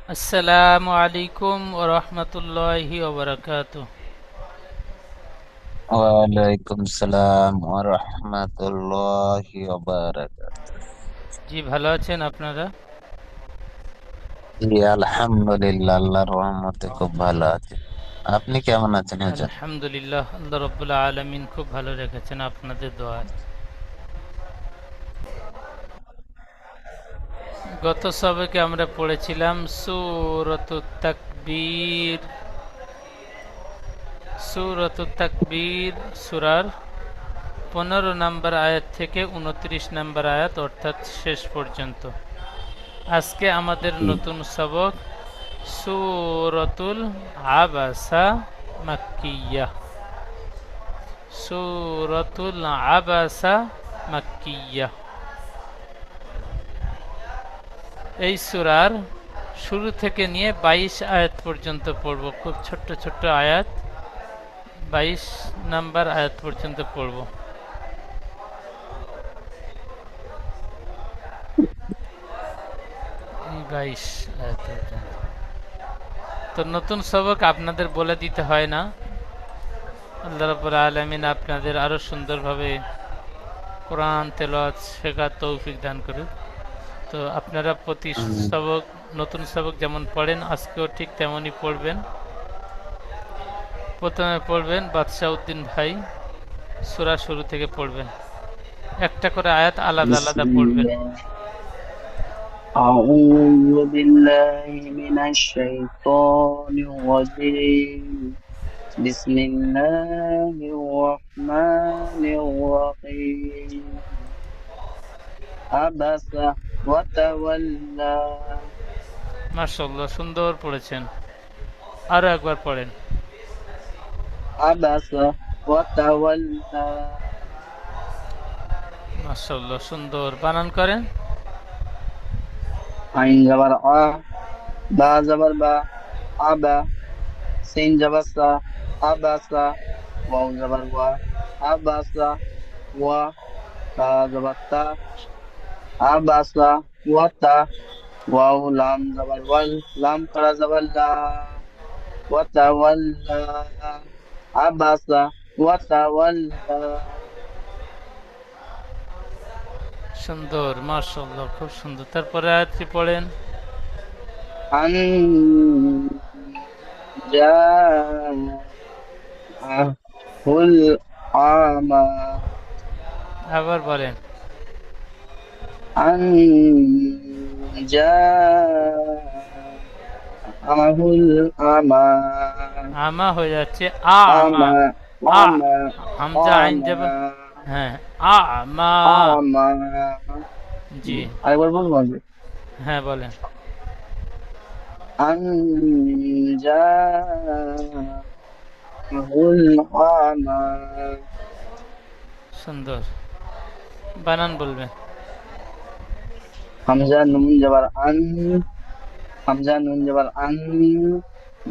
আসসালামু আলাইকুম ওয়া রাহমাতুল্লাহি ওয়া বারাকাতুহু। ওয়ালাইকুম সালাম ওয়া রাহমাতুল্লাহি ওয়া বারাকাতুহু। জি, ভালো আছেন আপনারা? জি আলহামদুলিল্লাহ, আল্লাহর রহমতে খুব ভালো আছি। আপনি কেমন আছেন হুজুর? আলহামদুলিল্লাহ, আল্লাহ রাব্বুল আলামিন খুব ভালো রেখেছেন আপনাদের দোয়ায়। গত সবকে আমরা পড়েছিলাম সূরাতুত তাকবীর সূরার 15 নম্বর আয়াত থেকে 29 নম্বর আয়াত অর্থাৎ শেষ পর্যন্ত। আজকে আমাদের জি। নতুন সবক সূরাতুল আবাসা মাক্কিয়াহ। সূরাতুল আবাসা মাক্কিয়াহ। এই সূরার শুরু থেকে নিয়ে 22 আয়াত পর্যন্ত পড়ব। খুব ছোট্ট ছোট্ট আয়াত, 22 নাম্বার আয়াত পর্যন্ত পড়ব। এই 22 আয়াত পর্যন্ত। তো নতুন সবক আপনাদের বলে দিতে হয় না, আল্লাহ রাব্বুল আলামিন আপনাদের আরো সুন্দরভাবে কোরআন তেলাওয়াত শেখার তৌফিক দান করুন। তো আপনারা প্রতি হুম। সবক, নতুন সবক যেমন পড়েন আজকেও ঠিক তেমনই পড়বেন। প্রথমে পড়বেন বাদশাহ উদ্দিন ভাই, সূরা শুরু থেকে পড়বেন, একটা করে আয়াত আলাদা আলাদা পড়বেন। বিসমিল্লাহ আউযু বিল্লাহি মিনাশ শাইতানির রাজীম বিসমিল্লাহির রহমানির রহিম আবাসা ওয়া তাওয়াল্লা মাশাআল্লাহ, সুন্দর পড়েছেন। আরো একবার পড়েন। আবাসা ওয়া তাওয়াল্লা মাশাআল্লাহ, সুন্দর বানান করেন। আইন জাবার আ বা জাবার বা আবা সিন জাবার সা আবাসা ওয়াও জাবার ওয়া আবাসা ওয়া তা জাবার তা আবাসা ওয়াতা ওয়াও লাম জাবার ওয়াল লাম খাড়া জাবার লা ওয়াতা ওয়াল্লা আবাসা ওয়াতা ওয়াল্লা সুন্দর, মাশাআল্লাহ, খুব সুন্দর। তারপরে আয়াতটি পড়েন। আন জাহুল আমা আবার বলেন। আন জাহুল আমা আমা হয়ে যাচ্ছে আ আমা। আমা আ আমা হামজা আইন যাব। আমা হ্যাঁ, আমা। আমা জি, আরেকবার বলবো আগে হ্যাঁ বলেন। আনজাহুল আমা সুন্দর বানান বলবেন। হামজা নুন জবর আন হামজা নুন জবর আন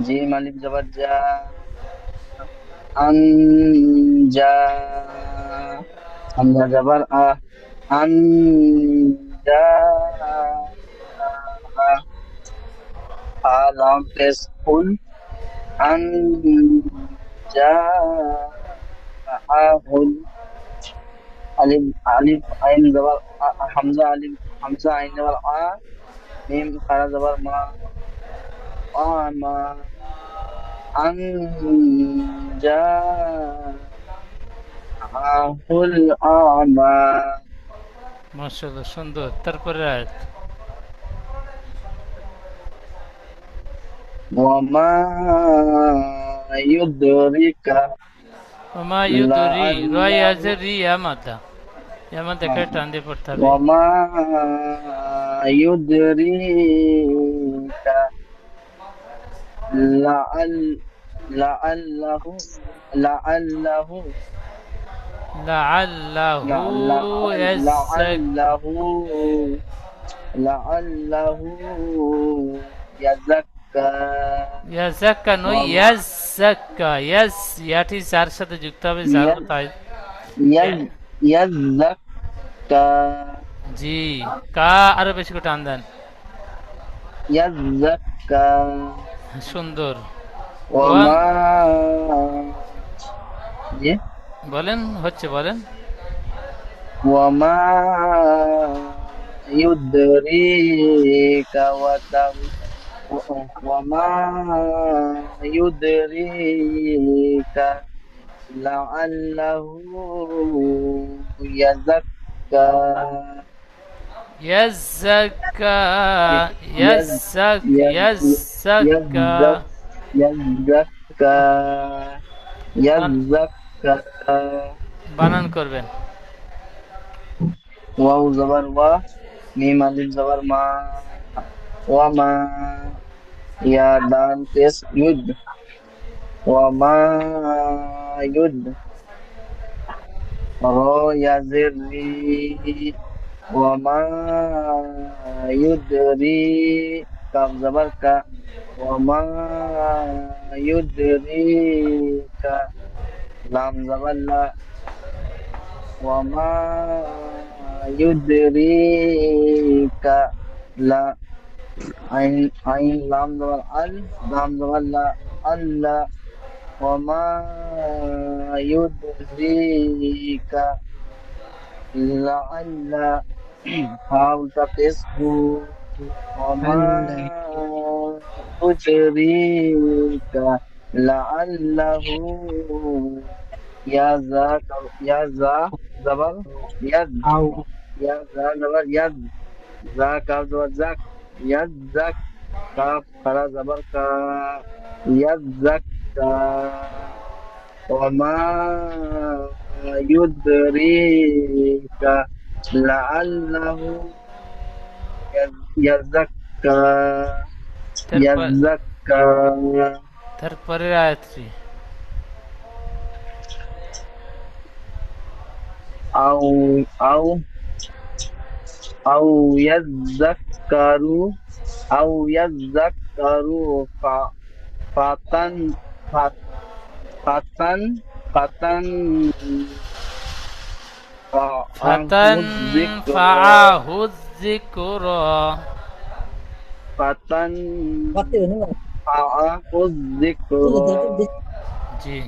জিম আলিফ জবর জা আনজা হামজা জবর আ আনজা লাম পেশ ফুল আনজা আহুল আলিফ আলিফ আইন জবর হামজা আলিফ হামজা আইন জবর আ মিম খারা জবর মা আমা আনজাহুল আমা মাশাআল্লাহ, সুন্দর। তারপরে আয়াত। ওয়ামা ইউদরিকা ওমা ইউদরি, রয় লাআল্লাহু আছে রি ইয়ামাদা। ইয়ামাদা কে টান দিয়ে পড়তে হবে। ওয়ামা ইউদরিকা লাআল লাআল্লাহু লাআল্লাহু লাআল্লাহু লা- লা- ইয়াজ্জাক লাআল্লাহু লাআল্লাহু ইয়াযাক্কা ইয়াজাক্কা নয়, ওয়া মা ইয়াজাক্কা। ইয়াজ ইয়াটি যার সাথে যুক্ত হবে, যার ইয়াজ তাই। ইয়াজ ইয়াযাক্কা জি, কা আরো বেশি করে টান দেন। ইয়াজ্জাক্কা সুন্দর। ওয়া ওয়া মা জি বলেন, হচ্ছে বলেন। ওয়া মা ইউদরিকা ওয়া মা ইউদরিকা লাআল্লাহু ইয়াযাক্কা ইয়াজ্জাক্কা, ইয়াজ ইয়াজ ইয়াজ্জাক্কা। ইয়াজ্জাক ইয়াজ্জাক্কা বান- ইয়াজ্জাক্কা বানান করবেন। ওয়াও জবর ওয়া মিম আলিফ জবর মা ওয়া মা ইয়া দাল পেশ ইউদ ওয়া মা ইউদ র ইয়া জির রি ওয়া মা ইউদরি কাফ জবর কা ওয়া মা ইউদরিকা লাম জবর লা ওয়া মা ইউদরিকা লা আইন আইন লাম জবর আল লাম জবর লা আল্লাহ ওয়া মা ইউদরিকা লাআল্লা হা উল্টা পেশ হু ওয়া মা ইউদরিকা লাআল্লাহু ইয়া জা জবর ইয়াদ ইয়া জা জবর ইয়াদ জা কাফ জবর জাক ইয়াদ জাক কাফ খারা জবর কা ইয়াদ জাক কা ওয়া মা ইউদরিকা লাআল্লাহু ইয়াযাক্কা তারপর ইয়াযাক্কা তারপরের আয়াতটি। আও আও আও ইয়াযাক্কারু আও ইয়াযাক্কারু ফাতান ফাতান ফাতান ফাতান ফাআহু যিকরা। ফাতান ফাআহু যিকরা জি।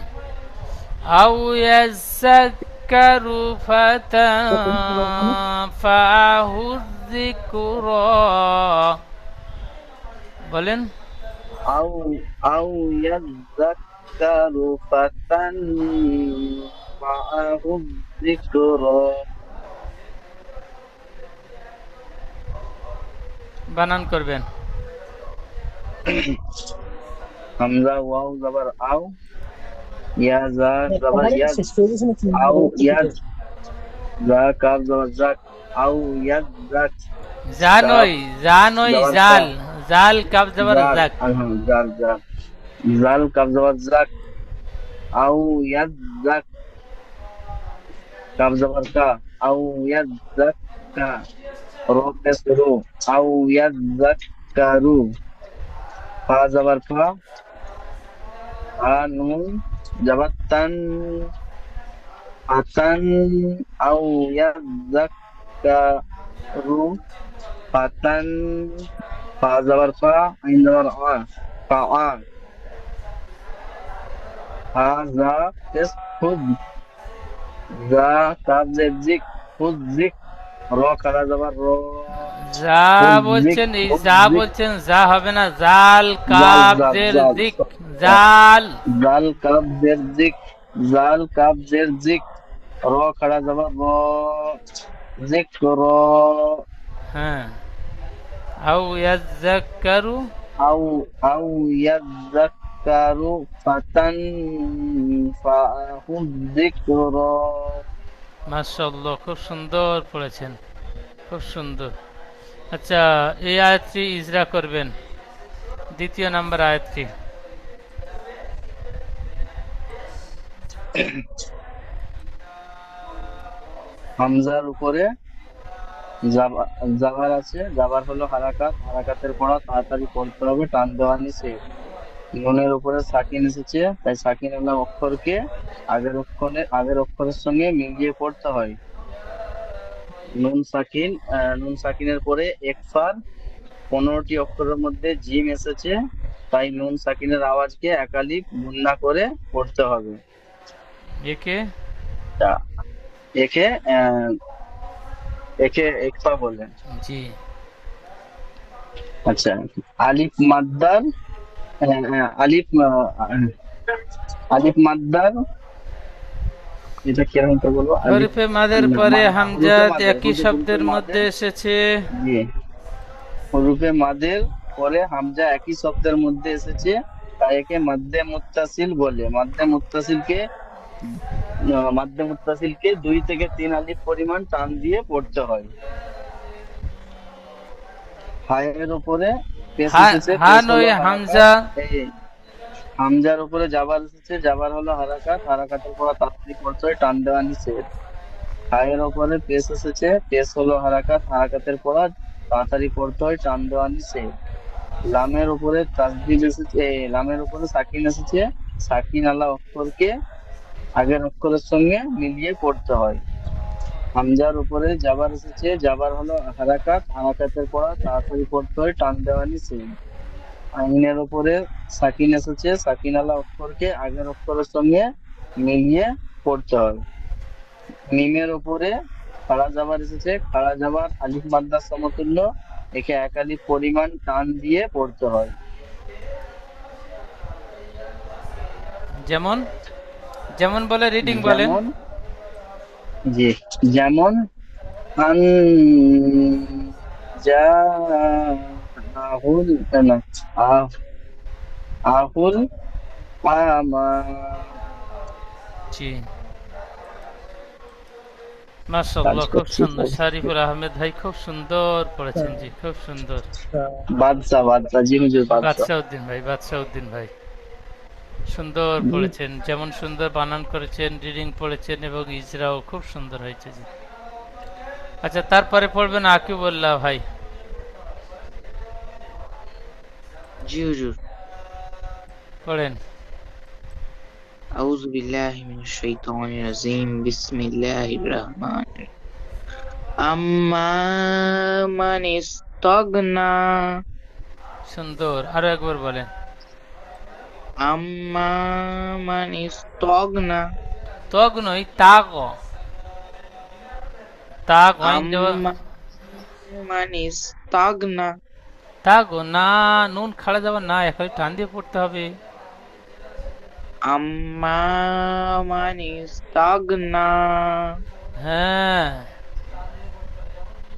আও ইয়াযাক্কারু ফাতানফাআহু যিকরা। বলেন। আও আও ইয়াযাক্কারু ফাতান ফাআহু যিকরা বানান করবেন। হামজা ওয়াও জবর আও ইয়া জা জবর ইয়াদ আও ইয়াদ জা কাফ জবর জাক আও ইয়াদ জাক জানই জানই জাল জাল কাব জবর জাক। জাল জাল জাল কাফ জবর জাক আও ইয়াদ জাক কাফ জবর কা আও ইয়াদ জাক কা র পেশ রু আও ইয়াদ জাক কারু ফা জবর ফা নুন জবর তান আতান আও ইয়াযাক্কারু ফাতান ফা জবর ফা আইন জবর আ ফা আ হা যা পেশ খুদ যা কাফ জের জিক খুদ জিক র খারা জবর র যা বলছেন, এই যা বলছেন যা হবে না, জাল কাব জের দিক জাল। জাল কাফ জের জিক জাল কাফ জের জিক র খারা জবর র যিকর হ্যাঁ। আও ইয়াযাক্কারু আও ইয়াযাক্কারু ফাতান ফাআহু যিকর মাশাআল্লাহ, খুব সুন্দর পড়েছেন, খুব সুন্দর। আচ্ছা, এই আয়াতটি ইজরা করবেন, দ্বিতীয় নাম্বার আয়াতটি। হামজার উপরে জাবার আছে, জাবার হলো হারাকাত, হারাকাতের পড়া তাড়াতাড়ি পড়তে হবে, টান দেওয়া নিচে। নুনের উপরে সাকিন এসেছে, তাই সাকিন অক্ষরকে আগের অক্ষরের সঙ্গে মিলিয়ে পড়তে হয়। নুন সাকিনের পরে একফার 15টি অক্ষরের মধ্যে জিম এসেছে, তাই নুন সাকিনের আওয়াজকে একালিপ গুণনা করে পড়তে হবে। একে তা একে আহ, একে একফা বলে। জি। আচ্ছা, আলিফ মাদ্দার আলিফ আলিফ মাদ্দার, এটা কিরকম করে বলবো? আলিফ হরফে মাদের পরে হরুফে হামজাত মাদের, একই হরুফে শব্দের মধ্যে মাদের, এসেছে। জি, হরুফে মাদের পরে হামজা একই শব্দের মধ্যে এসেছে, তাই একে মাদ্দে মুত্তাসিল বলে। মাদ্দে মুত্তাসিলকে 2 থেকে 3 আলিফ পরিমাণ টান দিয়ে পড়তে হয়। হায়ের উপরে পেশ এসেছে, হা পেশ হলো নয় হারাকাত। হামজা। এই হামজার উপরে জাবার এসেছে, জাবার হলো হারাকাত, হারাকাতের পর তাড়াতাড়ি পড়তে হয়, টান দেওয়া নিষেধ। হায়ের উপরে পেশ এসেছে, পেশ হলো হারাকাত, হারাকাতের পর তাড়াতাড়ি পড়তে হয়, টান দেওয়া নিষেধ। লামের উপরে তাসদিদ এসেছে, লামের উপরে সাকিন এসেছে, সাকিন আলা অক্ষরকে আগের অক্ষরের সঙ্গে মিলিয়ে পড়তে হয়। হামজার উপরে জাবার এসেছে, জাবার হলো হারাকাত, হারাকাতের পর তাড়াতাড়ি পড়তে হয়, টান দেওয়া নিষেধ। আইনের উপরে সাকিন এসেছে, সাকিন আলা অক্ষরকে আগের অক্ষরের সঙ্গে মিলিয়ে পড়তে হয়। মিমের উপরে খাড়া জাবার এসেছে, খাড়া জাবার আলিফ মাদ্দার সমতুল্য, একে এক আলিফ পরিমাণ টান দিয়ে পড়তে হয়। যেমন, যেমন বলে রিডিং বলেন। যেমন, জি, যেমন আন যা আহুল না আহ আহুল আমা। জি, কাজ মাশাআল্লাহ, খুব করছি সুন্দর। শারিফুল আহমেদ ভাই খুব সুন্দর পড়েছেন, জি খুব সুন্দর। বাদশা, বাদশা, জি হুজুর, বাদশা। বাদশাউদ্দিন ভাই, বাদশাউদ্দিন ভাই সুন্দর পড়েছেন, যেমন সুন্দর বানান করেছেন, রিডিং পড়েছেন এবং ইজরাও খুব সুন্দর হয়েছে জি। আচ্ছা, তারপরে পড়বেন আকিবুল্লাহ ভাই, জি হুজুর। পড়েন। আউযু বিল্লাহি মিনাশ শাইতানির রাজিম। বিসমিল্লাহির রহমানির আম্মা মান ইস্তাগনা। সুন্দর, আরো একবার বলেন। আম্মা মান ইস্তাগনা। তগ নয়, তাগ। তাগ ওয়াইন দেওয়া। আম্মা মান ইস্তাগনা। তাগ না, নুন খাড়া যাবে না, এখানে টান দিয়ে পড়তে হবে। আম্মা মান ইস্তাগনা। হ্যাঁ,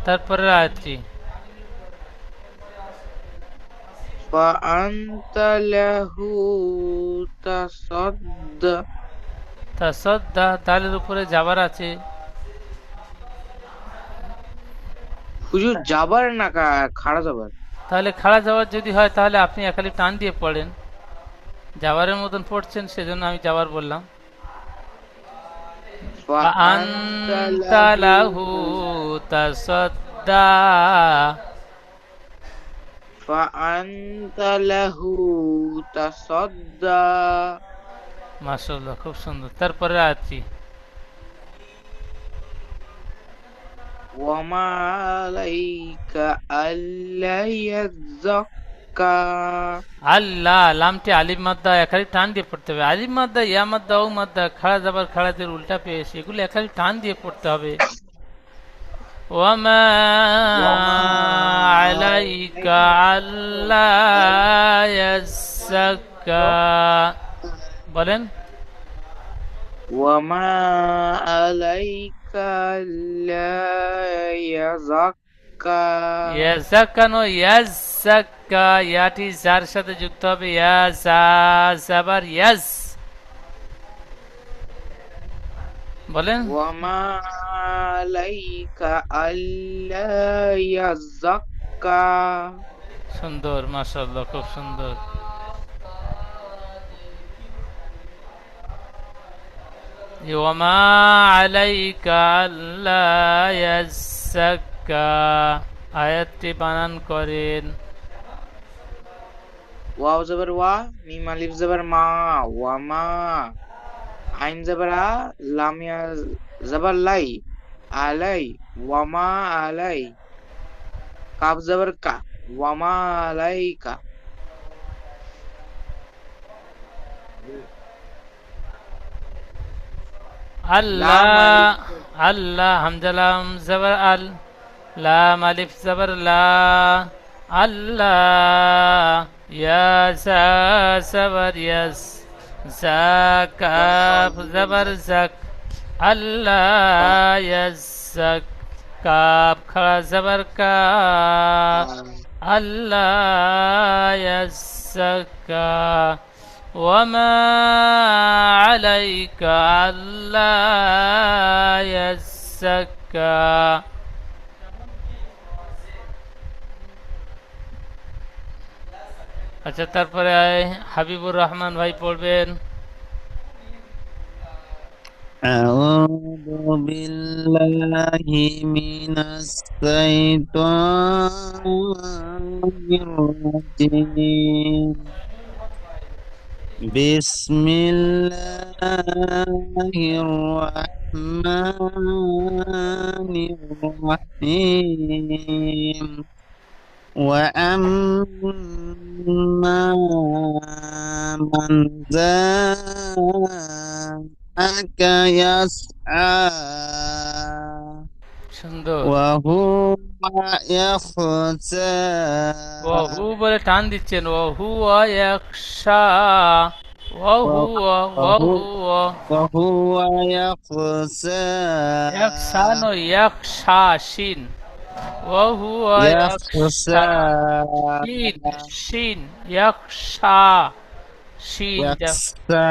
তারপরে আয়াতটি। ফাআনতা লাহু তাসাদ্দা। তাসাদ্দা, দালের উপরে যাবার আছে। হুজুর যাবার না খাড়া যাবার। তাহলে খাড়া যাওয়ার যদি হয় তাহলে আপনি একালি টান দিয়ে পড়েন, যাবারের মতন পড়ছেন সেজন্য আমি যাবার বললাম। ফাআনতা আনতা লাহু তাসাদ্দা। ফাআনতা লাহু তাসাদ্দা। মাশাআল্লাহ, খুব সুন্দর। তারপরে আয়াতটি। ওয়ামা আলাইকা আল্লা ইয়াযাক্কা। আল্লাহ, লামটি আলিফ মাদ্দা একালি টান দিয়ে পড়তে হবে। আলিফ মাদ্দা, ইয়া মাদ্দা, ও মাদ্দা, খাড়া যাবার খাড়াদের উল্টা পেয়েছে, এগুলো একালি টান দিয়ে পড়তে হবে। ওয়ামা ওয়ামা আলাইকা আল্লা ইয়াযাক্কা। বলেন। ওয়ামা আলাইকা আল্লা ইয়াযাক্কা। ইয়াযাক্কা নয়, ইয়াযাক্কা, ইয়াটি যার সাথে যুক্ত হবে, ইয়া যা জাবার ইয়াজ। বলেন। ওয়ামা আলাইকা আল্লা ইয়াযাক্কা। সুন্দর, মাশাআল্লাহ, খুব সুন্দর। ওয়ামা আলাইকা আল্লা ইয়াযাক্কা, আয়াতটি বানান করেন। ওয়াও জবর ওয়া, মিম আলিফ জবর মা, ওয়ামা। আইন জবর আ, লাম ইয়া জবর লাই, আলাই, ওয়ামা আলাই। কাফ জবর কা, ওয়ামা আলাইকা। লাম আল্লাহ, আলিফ আল্লাহ হামজা লাম জবর আল, লাম আলিফ জবর লা, আল্লাহ। ইয়া সা জবর ইয়াস, জা কাফ জবর জাক, আল্লাহ ইয়াজ্জাক। কাফ খাড়া জবর কা, আল্লাহ ইয়াজ্জাকা। وما عليك ألا يزكى। আচ্ছা, তারপরে হাবিবুর রহমান ভাই পড়বেন। أعوذ بالله من الشيطان الرجيم. بسم الله الرحمن الرحيم. وأما من جاءك يسعى সুন্দর। وهو يخشى ওহু বলে টান দিচ্ছেন, ওহু ইয়াখশা, ওহু ওহু وهو يخشى ইয়াখশা নয়, ইয়াখশা শিন, ওহু ইয়াখশা يخشى শিন, শিন ইয়াখশা, শিন يخشى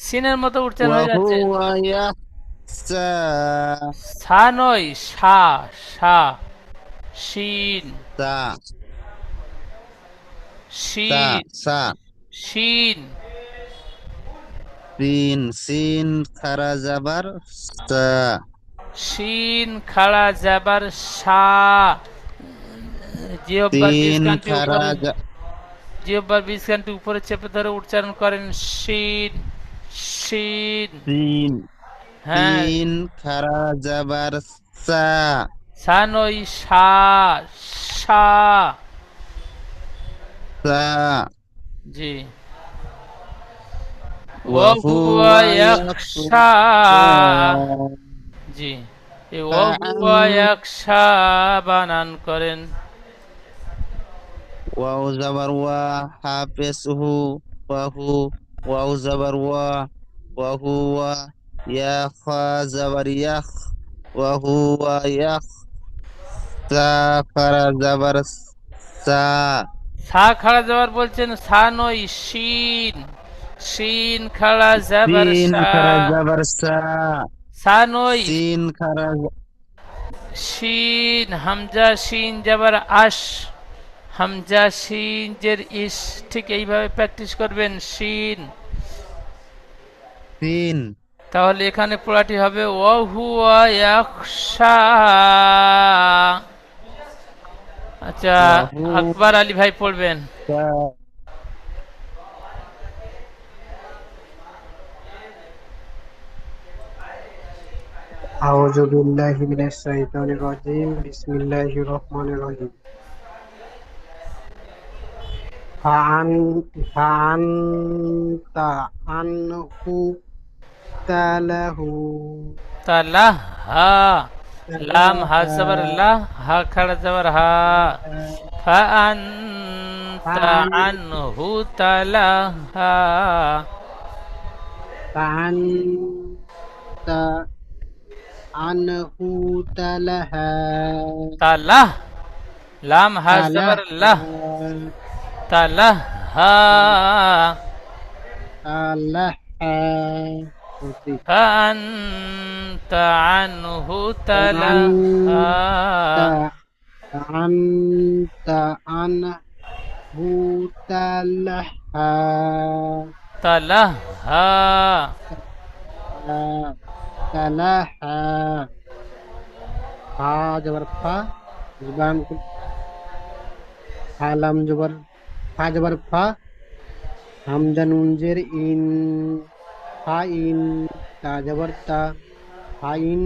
সিনের মতো উচ্চারণ হয়ে যাচ্ছে। وهو يخشى সা নয়, সা, সা, শিন, سا শিন, سا শিন, سين خرا زبر سا শিন খাড়া যাবার সা। জিহ্বার سين বীজকান্তি خرا উপরে, জিহ্বার বীজকান্তি উপরে চেপে ধরে উচ্চারণ করেন শিন, শিন। سين হ্যাঁ, سين خرا زبر سا সা নয়, সা, সা। سا জি। وهو ওহুয়া ইয়াখশা, জি, এই ওহুয়া ইয়াখশা বানান করেন। واو زبر وا حافظه وهو واو زبر وا وهو يا خا زبر يخ وهو يخ سا خرا زبر سا সা খাড়া যাবার বলছেন, সা নয়, শিন, শিন খাড়া যাবার سين সা, خرا زبر سا সা নয়, سين خرا শিন হামজা শিন যাবার আশ, হামজা শিন জের ইস, ঠিক এইভাবে প্র্যাকটিস করবেন, শিন। سين তাহলে এখানে পড়াটি হবে ওহুয়া ইয়াখশা। আচ্ছা, وهو আকবর আলী ভাই পড়বেন। سا أعوذ بالله من الشيطان الرجيم بسم الله الرحمن الرحيم فأنت عنه تله তালাহ হা, লাম হা জবর লা, হা খাড়া জবর হা, ফাআনতা আনহু তালাহা। فأنت عنه تلها তালাহ, লাম হা জবর লাহ, তালাহা। تلها ফাআনতা আনহু তালাহা। أنت عنه تلها তালাহা, تلها فا جبر فا زبان حالم جبر فا جبر فا همزة نون زير إن فا إن تا جبر تا فا إن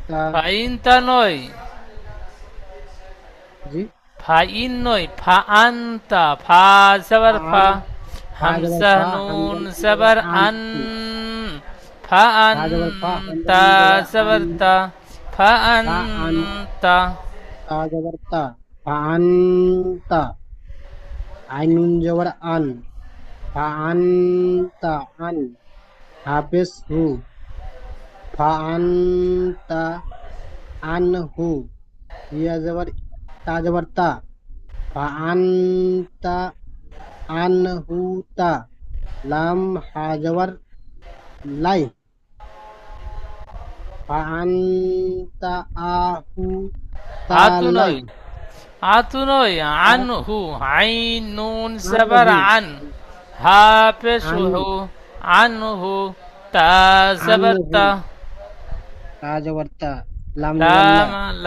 تا ফাইনতা নয়, جي ফা ইন নয়, ফা আনতা, ফা জবর ফা, ফা জবর হামজা ফা, নুন হামজা জবর আন, ফা ফা জবর ফা, হামজা আনতা নুন জবর জবর আন, তা, ফা ফা আন, আনতা, তা জবর তা, ফা আনতা, আইন নুন জবর আন, ফা আনতা আন, হাফেজ হু, ফা আনতা আনহু, ইয়া জবর তা জবর তা, ফা আনতা আনহু তা, লাম হা জবর লাই, ফা আনতা আহু তা আতু লাই, নয়, আতু নয়, আনহু, আইন নুন জবর আনহু, আন, হাফেজ আন হু, আনহু, তা জবর আনহু, তা, তা জবর তা, লাম জবর লা,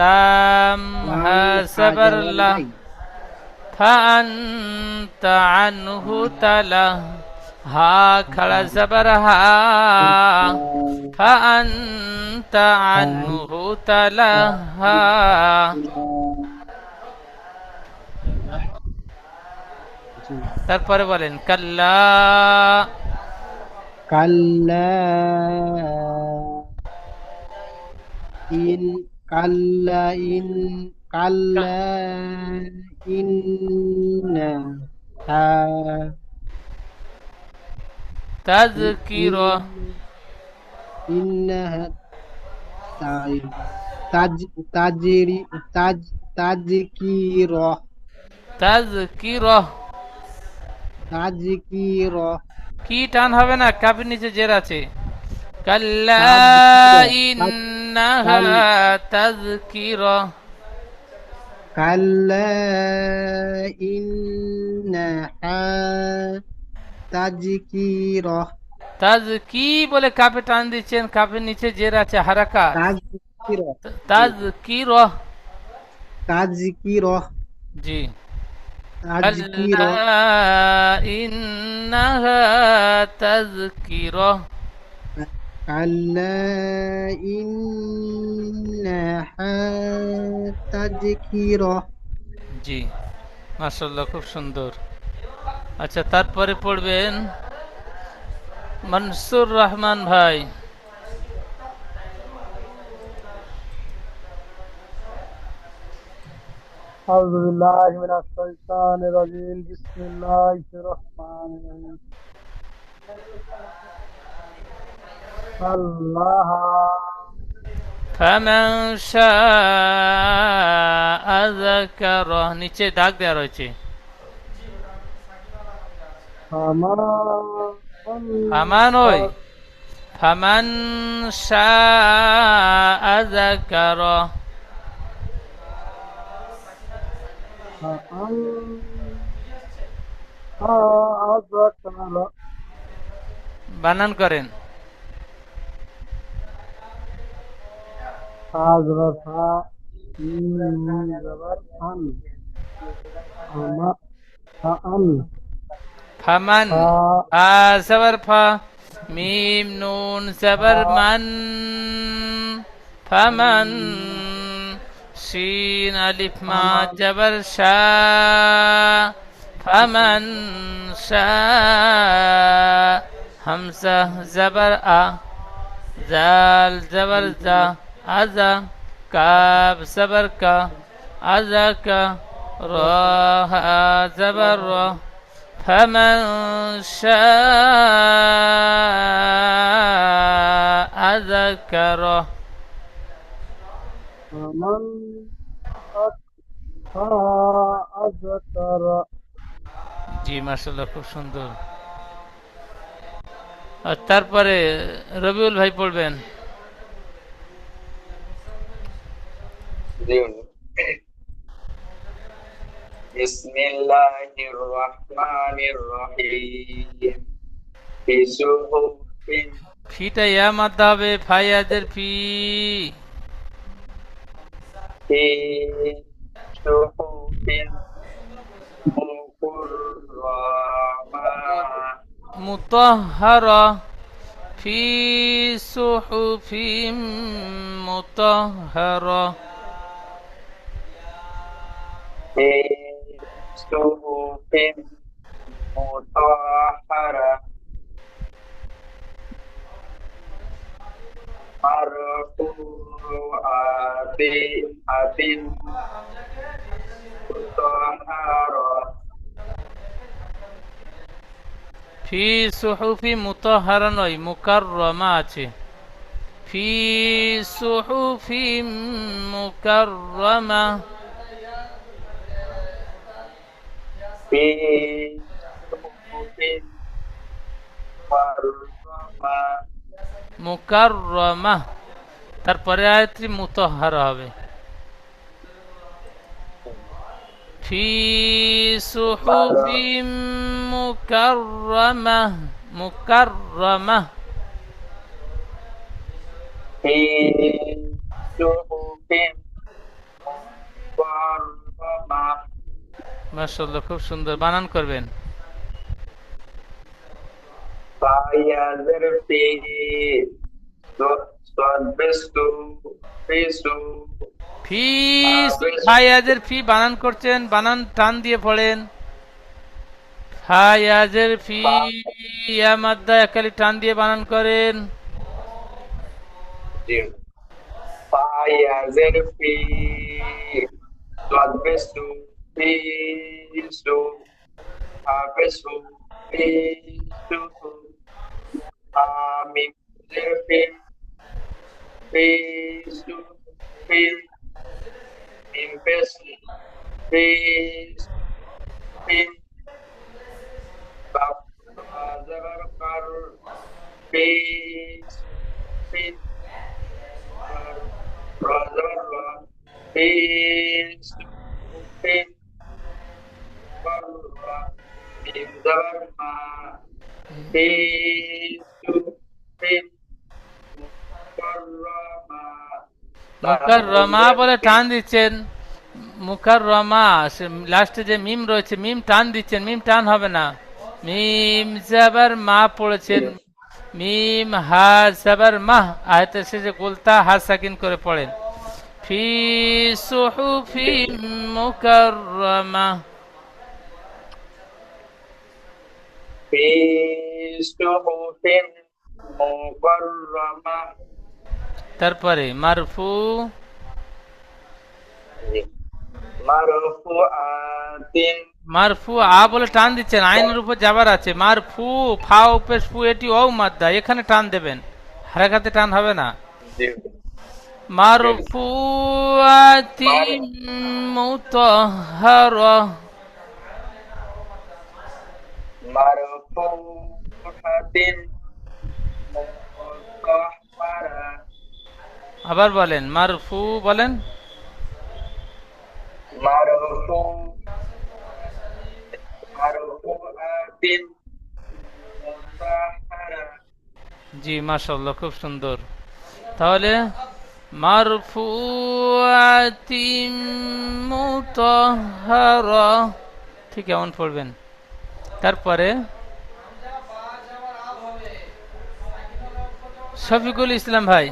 লাম লাম হা লাম হা জবর জবর লা, লাই, فأنت عنه تلا، ها خڑا زبر ها، فأنت عنه تلها। তারপরে বলেন কাল্লা, কাল্লা ইন, কাল্লা ইন, কাল্লা ইন্না হা, তাযকির, ইন্নাহা তাই, তাজ তাজরি তাজ তাজকিরহ, তাযকির, তাজকিরহ, কি টান হবে না, কাফের নিচে জের আছে। কাল্লা তাজকিরহ, ইন্নাহা কাল তাযকির, কাল্লা ইন্নাহা তাজকিরহ, তাজ কি বলে কাপে টান দিচ্ছেন, কাপের নিচে জের আছে হারাকা। তাজকিরহ, জি, তাজ কি তাজকিরহ, জি। তাজকিরহ, কাল্লা ইন্নাহা তাযকিরাহ, কাল্লা ইন্নাহা তাজকিরহ। জি, মাশাআল্লাহ, খুব সুন্দর। আচ্ছা, তারপরে পড়বেন মনসুর রহমান ভাই। أعوذ بالله من الشيطان الرجيم بسم الله الرحمن الرحيم الله ফামান শাআ যাকারাহ, নিচে দাগ দেওয়া রয়েছে। ফামান ওই, ফামান শাআ যাকারাহ, বানান করেন। ফামান, ফা জবর ফা, মিম নুন জবর মান, ফামান, শিন আলিফ মা জবর শা, ফামান শা, হামজা জবর আ, জাল জবর জা, আজা, কাব জবর কা, আজা কা, র হা জবর র, فمن شاء ذكره। জি, মাশাআল্লাহ, খুব সুন্দর। আর তারপরে রবিউল ভাই পড়বেন। বিসমিল্লাহির রহমানির রহিম। ফি সুহুফিন, ফিটা ইয়া মাদ্দা হবে, ফায়াদের ফি, ফি সুহুফিন মুকাররামা, মুতাহহারা, ফি সুহুফিম মুতাহহারা, في صحف مطهرة مرفوعة مطهرة ফি সুহুফি মুতাহহারা নয়, মুকাররমা আছে। ফি সুহুফি মুকাররমা। في صحف مرفوعة মুকাররমা, তারপরে আয়াতটি মুতাহহারা হবে। ফি সুহুফি মুকাররমা, মুকাররমা। في صحف مكرمة মাশাআল্লাহ, খুব সুন্দর বানান করবেন। فيذر في صدبستو فيسو ফি ফায়াজের ফি বানান করছেন, বানান টান দিয়ে পড়েন। ফায়াজের ফি, ইয়া মাদ্দা একালি টান দিয়ে বানান করেন। فيذر في صدبستو فيسو حافظو فيسو آمين في فيسو في إمبس فيس في زبر قر فيس في زبر فيس في زبر ما فيس في মুকাররমা বলে টান দিচ্ছেন। মুকাররমা, লাস্টে যে মিম রয়েছে মিম টান দিচ্ছেন, মিম টান হবে না। মিম জাবার মা পড়েছেন, মিম হা জাবার মাহ, আয়াতের শেষে গোলতা হা সাকিন করে পড়েন। ফি সুহুফি মুকাররমা। في صحف مكرمة তারপরে মারফু, مرفوعات মারফু আ বলে টান দিচ্ছেন, আইনের উপর যাবার আছে। মারফু, ফা উপেশ ফু, এটি ও মাদ্দা, এখানে টান দেবেন, হারাকাতে টান হবে না। মারফুআতিন মুতাহহারা। مرفوعات مطهرة আবার বলেন, মারফু বলেন। مرفوعات مطهرة জি মাশাআল্লাহ, খুব সুন্দর। তাহলে মারফুআতিন মুতাহহারা, ঠিক এমন পড়বেন। তারপরে শফিকুল ইসলাম ভাই।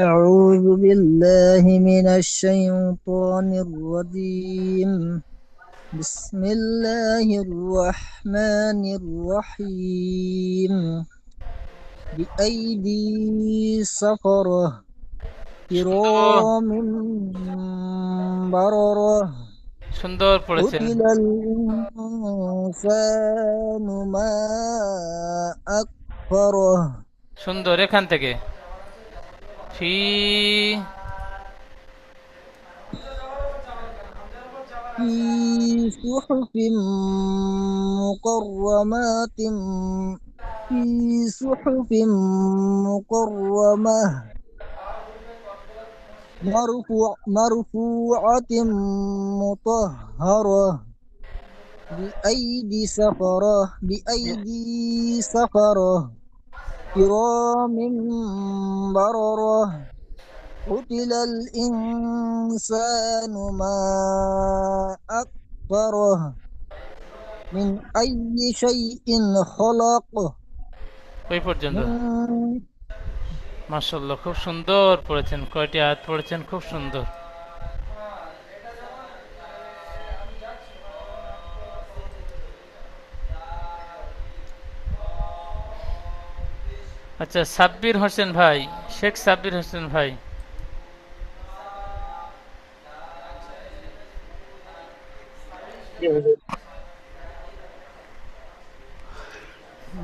أعوذ بالله من الشيطان الرجيم بسم الله الرحمن الرحيم بأيدي سفرة كرام بررة সুন্দর পড়েছেন। قتل الإنسان ما أكفره সুন্দর, এখান থেকে ফি في صحف مكرمات في صحف مكرمة مرفوعة مطهرة بأيدي سفرة كرام بررة قتل الإنسان ما أكفره من أي شيء خلقه ওই পর্যন্ত। من মাশাআল্লাহ, খুব সুন্দর পড়েছেন। কয়টি আয়াত পড়েছেন, খুব সুন্দর। আচ্ছা, সাব্বির হোসেন ভাই, শেখ সাব্বির হোসেন ভাই, জি হুজুর।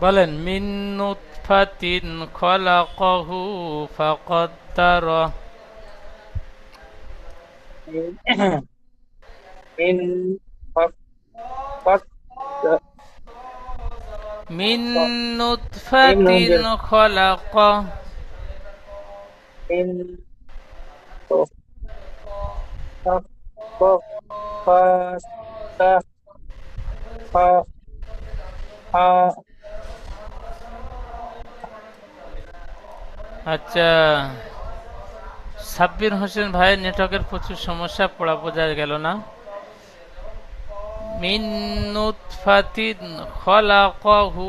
বলেন। মিন নুতফাতিন খলাকাহু ফাকদ্দারা। মিন ফাক ফাক মিন মিন নুতফাতিন খলাকা। মিন তো ফাক ফাক ফাক ফাক ফাক ফাক। আচ্ছা, সাব্বির হোসেন ভাইয়ের নেটওয়ার্কের প্রচুর সমস্যা, পড়া বোঝা গেল না। মিন নুতফাতিন খলাকাহু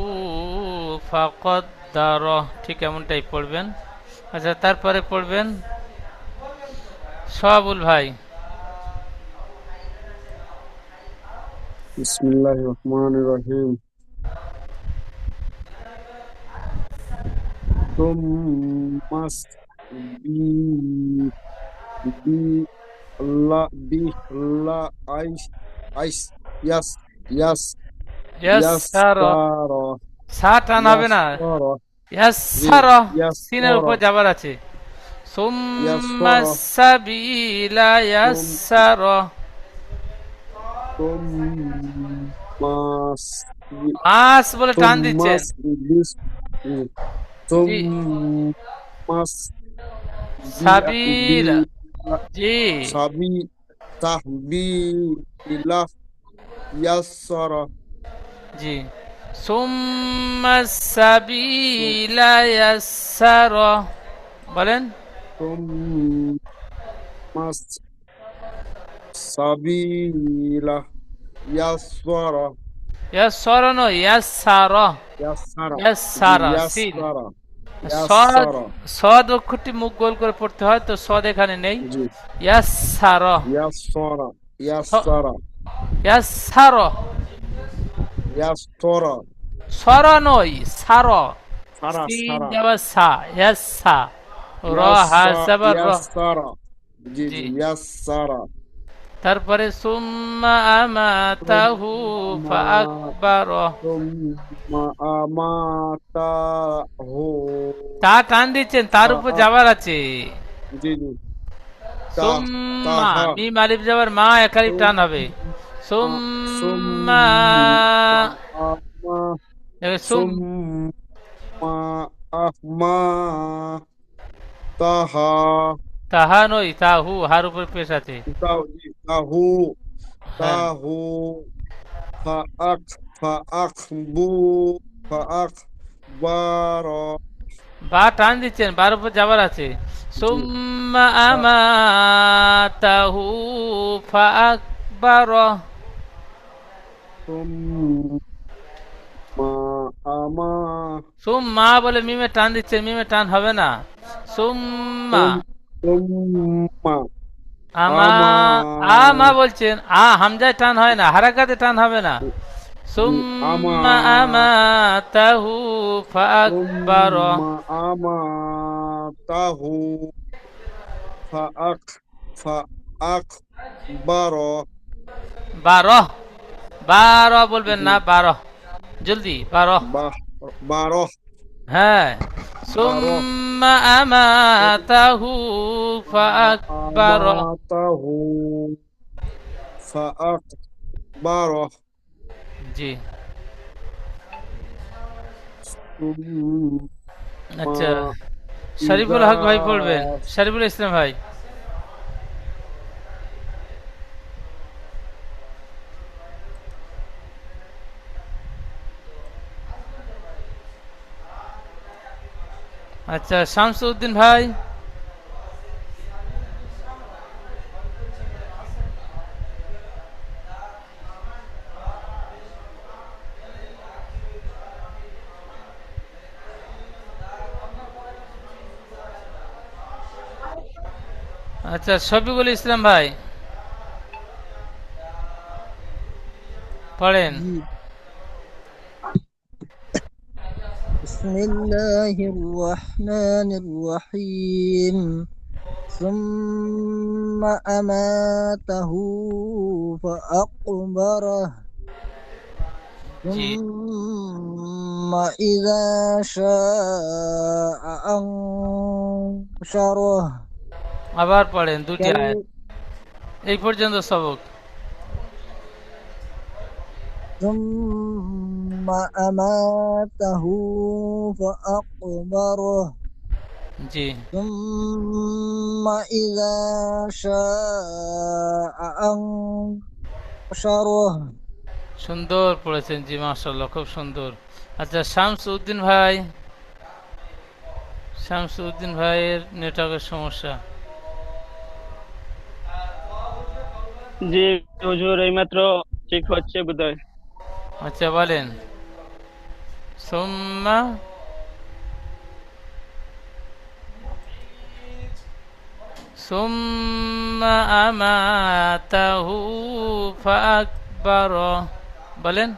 ফাকদ্দারা, ঠিক এমনটাই পড়বেন। আচ্ছা, তারপরে পড়বেন সোহাবুল ভাই। বিসমিল্লাহির রহমানির রহিম। তুম্মাস বি বি আল্লাহ বি আল্লাহ আইস আইস ইয়াস ইয়াস ইয়াসসারা, ইয়াসসারা সা টান হবে না। ইয়াসসারা জি ইয়াসসারা, সিনের উপর ইয়াসসারা যাবার আছে। সুম্মা ইয়াসসারা সাবিলা ইয়াসসারা। তুম্মাস মাস বলে টান দিচ্ছেন। তুম্মাস বিস জি, তুম্মাস সাবিলা, জি সাবি তাহবিলা ইয়াসসারা জি। সুম্মা সাবিলা ইয়াসসারা, বলেন। তুম্মাস সাবিলা ইয়াসসারা ইয়াসসারা নয়, ইয়াসসারা, ইয়াসসারা ইয়াসসারা, সিন। ইয়াসসারা সদ, ইয়াসসারা সদ অক্ষরটি মুখ গোল করে পড়তে হয়, তো সদ এখানে নেই। জি ইয়াসসারা, ইয়াসসারা ইয়াসসারা ইয়াসসারা, ইয়াসসারা সর নয়, সার, সারা সিন সারা যাবার সা, ইয়াসসা, র হা যাবার র। ইয়াসসারা জি জি, জি ইয়াসসারা তারপরে সুম্মা আমাতাহু ফাআকবারা। তুম্মা আমাতাহু তা টান দিচ্ছেন, তার উপর যাবার আছে। জি জি সুম্মা, তাহা মিম আলিফ যাবার মা, একালিফ টান হবে। সুম্মা, সুম্মা সুম, সুম্মা আহমা তাহা তাহা নয়, তাহু, হার উপর পেশ আছে। তাহু হ্যাঁ, তাহু ফাআক ফাআকবু ফাআকবার বা টান দিচ্ছেন, বার উপর যাবার আছে। সুম্মা আমাতাহু ফাআকবারা। তুম্মা আমা সুম্মা বলে মিমে টান দিচ্ছেন, মিমে টান হবে না। সুম্মা তুম্মা আমা, আমা আমা বলছেন, হামজায় টান হয় না, হারাকাতে টান হবে না। সুম্মা আমাতাহু ফাআকবারা। তুম্মা আমাতাহু ফাআকবার বারো, বারো বলবেন না, বারো, জলদি বারো। বারো হ্যাঁ, বারো সুম্মা আমাতাহু ফাআকবারা। আমাতাহু ফাআকবার জি, তুম্মা আচ্ছা, শরীফুল হক ভাই পড়বেন, শরীফুল ইসলাম ভাই। আচ্ছা, শামসুদ্দিন ভাই। আচ্ছা, শফিকুল ইসলাম ভাই পড়েন। জি। بسم الله الرحمن الرحيم ثم أماته فأقبره জি, ثم إذا شاء أنشره আবার পড়েন দুটি আয়াত, كلا এই পর্যন্ত সবক। ثم أماته فأقبره জি, ثم إذا شاء أنشره সুন্দর পড়েছেন, জি মাশাআল্লাহ, খুব সুন্দর। আচ্ছা, শামসউদ্দিন ভাই, শামসুদ্দিন ভাইয়ের নেটওয়ার্কের সমস্যা। জি হুজুর, এইমাত্র ঠিক হচ্ছে বোধহয়। আচ্ছা বলেন। সুম্মা সুম্মা আমাতাহু ফাকবার, বলেন।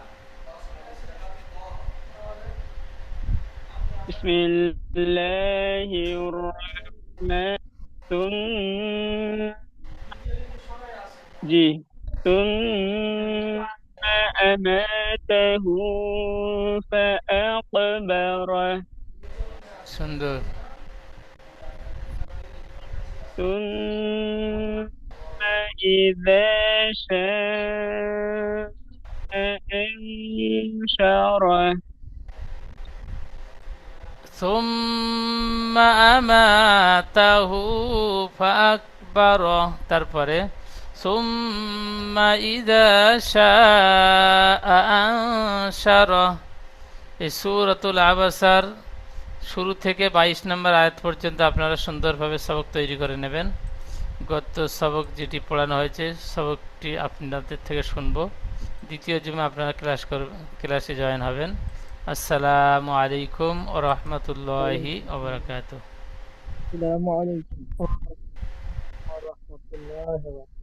বিসমিল্লাহির রহমান জি সুম্মা আমাতাহু ফাআকবারা সুন্দর। সুম্মা ইযা শাআ আনশারা সুম্মা আমাতাহু ফাকবার, তারপরে সুম্মা ইযা শাআ আনশারা। এই সূরাতুল আবাসার শুরু থেকে 22 নম্বর আয়াত পর্যন্ত আপনারা সুন্দরভাবে সবক তৈরি করে নেবেন। গত সবক যেটি পড়ানো হয়েছে সবকটি আপনাদের থেকে শুনবো। দ্বিতীয় জুমে আপনারা ক্লাসে জয়েন হবেন। আসসালামু আলাইকুম ওয়া রাহমাতুল্লাহি ওয়া বারাকাতুহু। السلام عليكم ورحمة الله وبركاته